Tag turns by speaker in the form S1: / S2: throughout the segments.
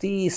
S1: 30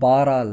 S1: 12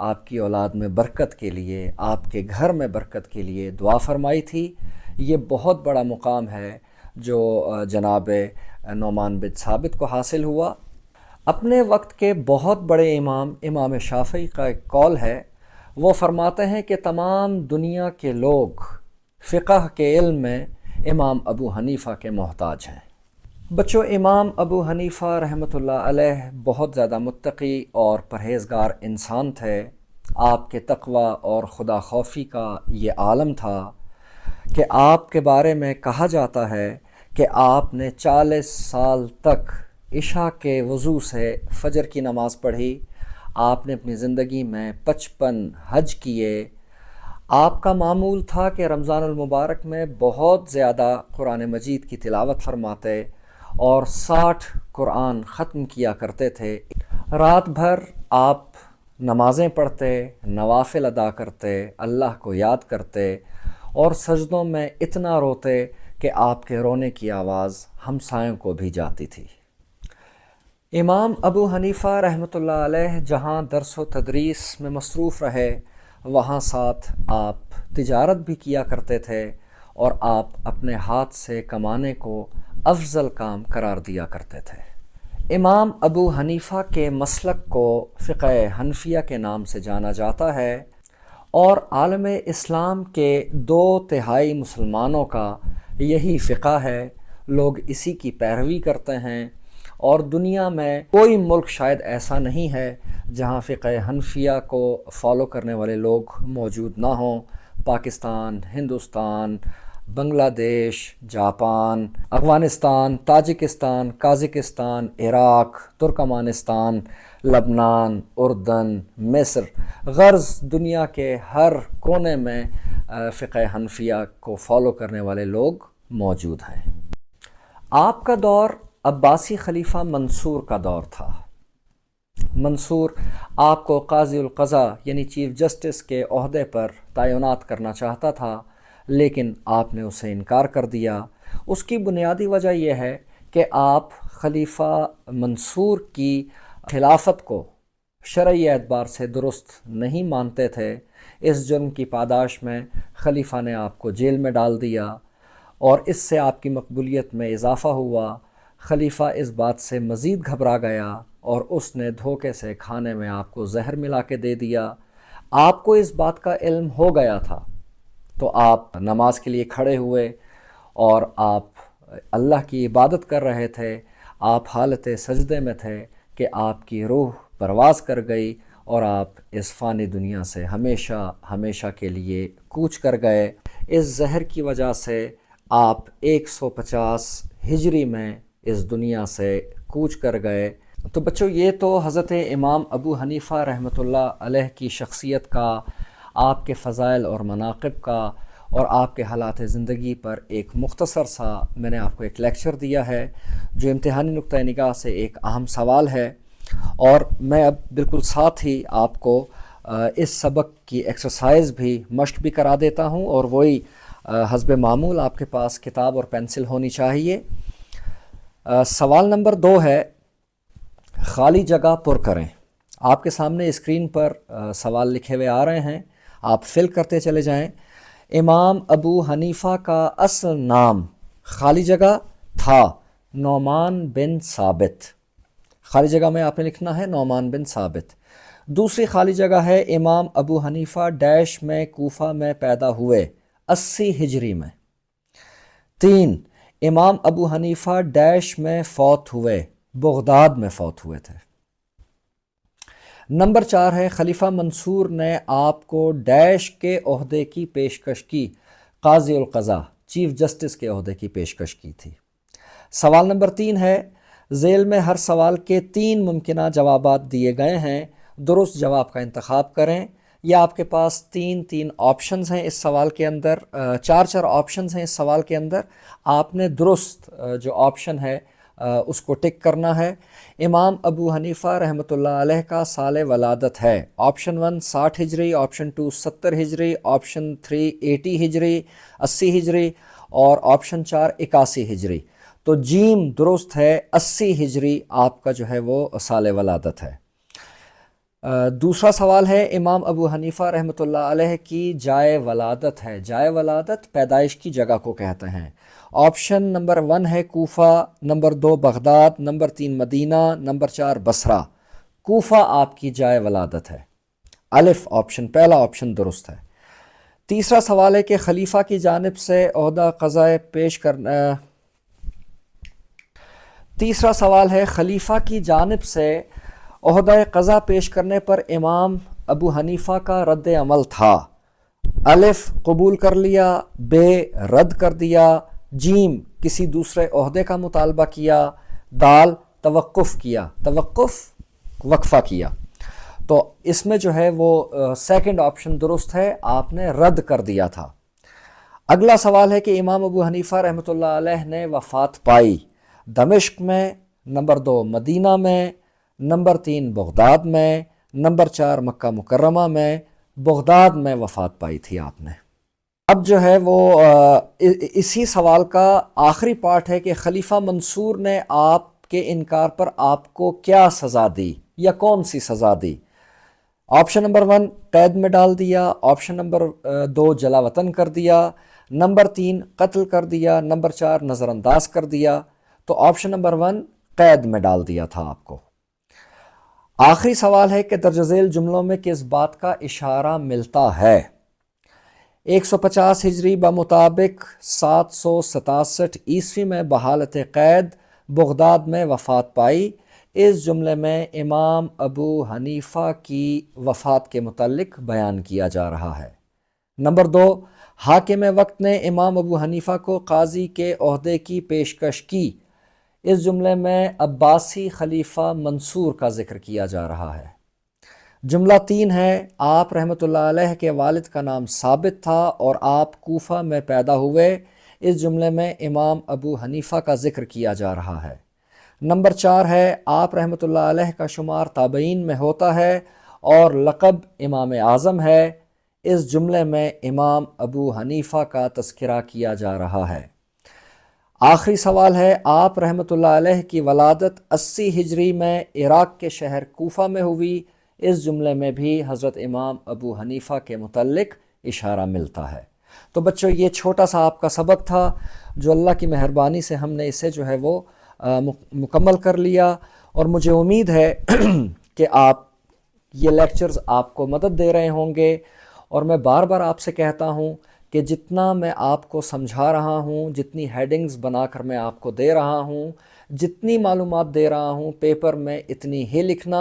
S1: آپ کی اولاد میں برکت کے لیے، آپ کے گھر میں برکت کے لیے دعا فرمائی تھی۔ یہ بہت بڑا مقام ہے جو جناب نعمان بن ثابت کو حاصل ہوا۔ اپنے وقت کے بہت بڑے امام شافعی کا ایک قول ہے، وہ فرماتے ہیں کہ تمام دنیا کے لوگ فقہ کے علم میں امام ابو حنیفہ کے محتاج ہیں۔ بچوں، امام ابو حنیفہ رحمۃ اللہ علیہ بہت زیادہ متقی اور پرہیزگار انسان تھے۔ آپ کے تقوی اور خدا خوفی کا یہ عالم تھا کہ آپ کے بارے میں کہا جاتا ہے کہ آپ نے 40 سال تک عشاء کے وضو سے فجر کی نماز پڑھی۔ آپ نے اپنی زندگی میں 55 حج کیے۔ آپ کا معمول تھا کہ رمضان المبارک میں بہت زیادہ قرآن مجید کی تلاوت فرماتے اور 60 قرآن ختم کیا کرتے تھے۔ رات بھر آپ نمازیں پڑھتے، نوافل ادا کرتے، اللہ کو یاد کرتے اور سجدوں میں اتنا روتے کہ آپ کے رونے کی آواز ہمسایوں کو بھی جاتی تھی۔ امام ابو حنیفہ رحمۃ اللہ علیہ جہاں درس و تدریس میں مصروف رہے، وہاں ساتھ آپ تجارت بھی کیا کرتے تھے اور آپ اپنے ہاتھ سے کمانے کو افضل کام قرار دیا کرتے تھے۔ امام ابو حنیفہ کے مسلک کو فقہ حنفیہ کے نام سے جانا جاتا ہے اور عالم اسلام کے 2/3 مسلمانوں کا یہی فقہ ہے۔ لوگ اسی کی پیروی کرتے ہیں اور دنیا میں کوئی ملک شاید ایسا نہیں ہے جہاں فقہ حنفیہ کو فالو کرنے والے لوگ موجود نہ ہوں۔ پاکستان، ہندوستان، بنگلہ دیش، Japan, Afghanistan, Tajikistan, Kazakhstan, Iraq, Turkmenistan, لبنان، اردن، مصر، غرض دنیا کے ہر کونے میں فقہ حنفیہ کو فالو کرنے والے لوگ موجود ہیں۔ آپ کا دور عباسی خلیفہ منصور کا دور تھا۔ منصور آپ کو قاضی القضاء یعنی چیف جسٹس کے عہدے پر تعینات کرنا چاہتا تھا، لیکن آپ نے اسے انکار کر دیا۔ اس کی بنیادی وجہ یہ ہے کہ آپ خلیفہ منصور کی خلافت کو شرعی اعتبار سے درست نہیں مانتے تھے۔ اس جرم کی پاداش میں خلیفہ نے آپ کو جیل میں ڈال دیا اور اس سے آپ کی مقبولیت میں اضافہ ہوا۔ خلیفہ اس بات سے مزید گھبرا گیا اور اس نے دھوکے سے کھانے میں آپ کو زہر ملا کے دے دیا۔ آپ کو اس بات کا علم ہو گیا تھا تو آپ نماز کے لیے کھڑے ہوئے اور آپ اللہ کی عبادت کر رہے تھے۔ آپ حالت سجدے میں تھے کہ آپ کی روح پرواز کر گئی اور آپ اس فانی دنیا سے ہمیشہ ہمیشہ کے لیے کوچ کر گئے۔ اس زہر کی وجہ سے آپ 150 ہجری میں اس دنیا سے کوچ کر گئے۔ تو بچوں، یہ تو حضرت امام ابو حنیفہ رحمۃ اللہ علیہ کی شخصیت کا، آپ کے فضائل اور مناقب کا اور آپ کے حالات زندگی پر ایک مختصر سا میں نے آپ کو ایک لیکچر دیا ہے جو امتحانی نقطہ نگاہ سے ایک اہم سوال ہے، اور میں اب بالکل ساتھ ہی آپ کو اس سبق کی ایکسرسائز بھی مشق بھی کرا دیتا ہوں، اور وہی حسب معمول آپ کے پاس کتاب اور پینسل ہونی چاہیے۔ سوال نمبر 2 ہے، خالی جگہ پر کریں۔ آپ کے سامنے اسکرین پر سوال لکھے ہوئے آ رہے ہیں، آپ فل کرتے چلے جائیں۔ امام ابو حنیفہ کا اصل نام خالی جگہ تھا نعمان بن ثابت۔ خالی جگہ میں آپ نے لکھنا ہے نعمان بن ثابت۔ دوسری خالی جگہ ہے امام ابو حنیفہ ڈیش میں کوفہ میں پیدا ہوئے 80 ہجری میں۔ 3، امام ابو حنیفہ ڈیش میں فوت ہوئے، بغداد میں فوت ہوئے تھے۔ نمبر 4 ہے، خلیفہ منصور نے آپ کو ڈیش کے عہدے کی پیشکش کی، قاضی القضاء چیف جسٹس کے عہدے کی پیشکش کی تھی۔ سوال نمبر 3 ہے، ذیل میں ہر سوال کے 3 ممکنہ جوابات دیے گئے ہیں، درست جواب کا انتخاب کریں۔ یا آپ کے پاس 3 آپشنز ہیں اس سوال کے اندر، 4 آپشنز ہیں اس سوال کے اندر۔ آپ نے درست جو آپشن ہے اس کو ٹک کرنا ہے۔ امام ابو حنیفہ رحمۃ اللہ علیہ کا سال ولادت ہے، آپشن 1 60 ہجری، آپشن 2 70 ہجری، آپشن 3 80 ہجری 80 ہجری اور آپشن 4 81 ہجری۔ تو جیم درست ہے، 80 ہجری آپ کا جو ہے وہ سال ولادت ہے۔ دوسرا سوال ہے امام ابو حنیفہ رحمۃ اللہ علیہ کی جائے ولادت ہے. جائے ولادت پیدائش کی جگہ کو کہتے ہیں. آپشن نمبر 1 ہے کوفہ، نمبر 2 بغداد، نمبر 3 مدینہ، نمبر 4 بصرہ. کوفہ آپ کی جائے ولادت ہے. الف آپشن، پہلا آپشن درست ہے. تیسرا سوال ہے کہ خلیفہ کی جانب سے عہدہ قضائے پیش کرنا. تیسرا سوال ہے خلیفہ کی جانب سے عہدہ قضا پیش کرنے پر امام ابو حنیفہ کا رد عمل تھا. الف قبول کر لیا، بے رد کر دیا، جیم کسی دوسرے عہدے کا مطالبہ کیا، دال توقف کیا. توقف وقفہ کیا. تو اس میں جو ہے وہ سیکنڈ آپشن درست ہے، آپ نے رد کر دیا تھا. اگلا سوال ہے کہ امام ابو حنیفہ رحمۃ اللہ علیہ نے وفات پائی دمشق میں، نمبر 2 مدینہ میں، نمبر 3 بغداد میں، نمبر 4 مکہ مکرمہ میں. بغداد میں وفات پائی تھی آپ نے. اب جو ہے وہ اسی سوال کا آخری پارٹ ہے کہ خلیفہ منصور نے آپ کے انکار پر آپ کو کیا سزا دی یا کون سی سزا دی. آپشن نمبر 1 قید میں ڈال دیا، آپشن نمبر 2 جلا وطن کر دیا، نمبر 3 قتل کر دیا، نمبر 4 نظر انداز کر دیا. تو آپشن نمبر 1 قید میں ڈال دیا تھا آپ کو. آخری سوال ہے کہ درج ذیل جملوں میں کس بات کا اشارہ ملتا ہے. 150 ہجری بمطابق 767 عیسوی میں بحالت قید بغداد میں وفات پائی. اس جملے میں امام ابو حنیفہ کی وفات کے متعلق بیان کیا جا رہا ہے. نمبر 2 حاکم وقت نے امام ابو حنیفہ کو قاضی کے عہدے کی پیشکش کی. اس جملے میں عباسی خلیفہ منصور کا ذکر کیا جا رہا ہے. جملہ 3 ہے آپ رحمۃ اللہ علیہ کے والد کا نام ثابت تھا اور آپ کوفہ میں پیدا ہوئے. اس جملے میں امام ابو حنیفہ کا ذکر کیا جا رہا ہے. نمبر 4 ہے آپ رحمۃ اللہ علیہ کا شمار تابعین میں ہوتا ہے اور لقب امام اعظم ہے. اس جملے میں امام ابو حنیفہ کا تذکرہ کیا جا رہا ہے. آخری سوال ہے آپ رحمۃ اللہ علیہ کی ولادت 80 ہجری میں عراق کے شہر کوفہ میں ہوئی. اس جملے میں بھی حضرت امام ابو حنیفہ کے متعلق اشارہ ملتا ہے. تو بچوں یہ چھوٹا سا آپ کا سبق تھا جو اللہ کی مہربانی سے ہم نے اسے جو ہے وہ مکمل کر لیا، اور مجھے امید ہے کہ آپ یہ لیکچرز آپ کو مدد دے رہے ہوں گے. اور میں بار بار آپ سے کہتا ہوں کہ جتنا میں آپ کو سمجھا رہا ہوں، جتنی ہیڈنگز بنا کر میں آپ کو دے رہا ہوں، جتنی معلومات دے رہا ہوں پیپر میں اتنی ہی لکھنا،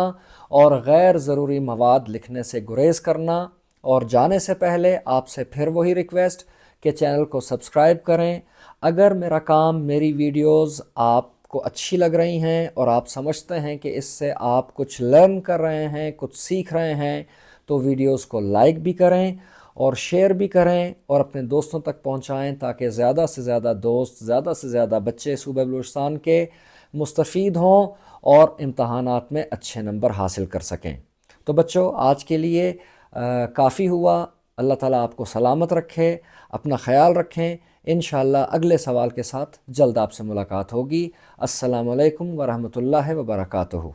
S1: اور غیر ضروری مواد لکھنے سے گریز کرنا. اور جانے سے پہلے آپ سے پھر وہی ریکویسٹ کہ چینل کو سبسکرائب کریں. اگر میرا کام، میری ویڈیوز آپ کو اچھی لگ رہی ہیں اور آپ سمجھتے ہیں کہ اس سے آپ کچھ لرن کر رہے ہیں، کچھ سیکھ رہے ہیں، تو ویڈیوز کو لائک بھی کریں اور شیئر بھی کریں اور اپنے دوستوں تک پہنچائیں تاکہ زیادہ سے زیادہ دوست، زیادہ سے زیادہ بچے صوبہ بلوچستان کے مستفید ہوں اور امتحانات میں اچھے نمبر حاصل کر سکیں. تو بچوں آج کے لیے کافی ہوا. اللہ تعالیٰ آپ کو سلامت رکھے، اپنا خیال رکھیں. انشاءاللہ اگلے سوال کے ساتھ جلد آپ سے ملاقات ہوگی. السلام علیکم ورحمۃ اللہ وبرکاتہ.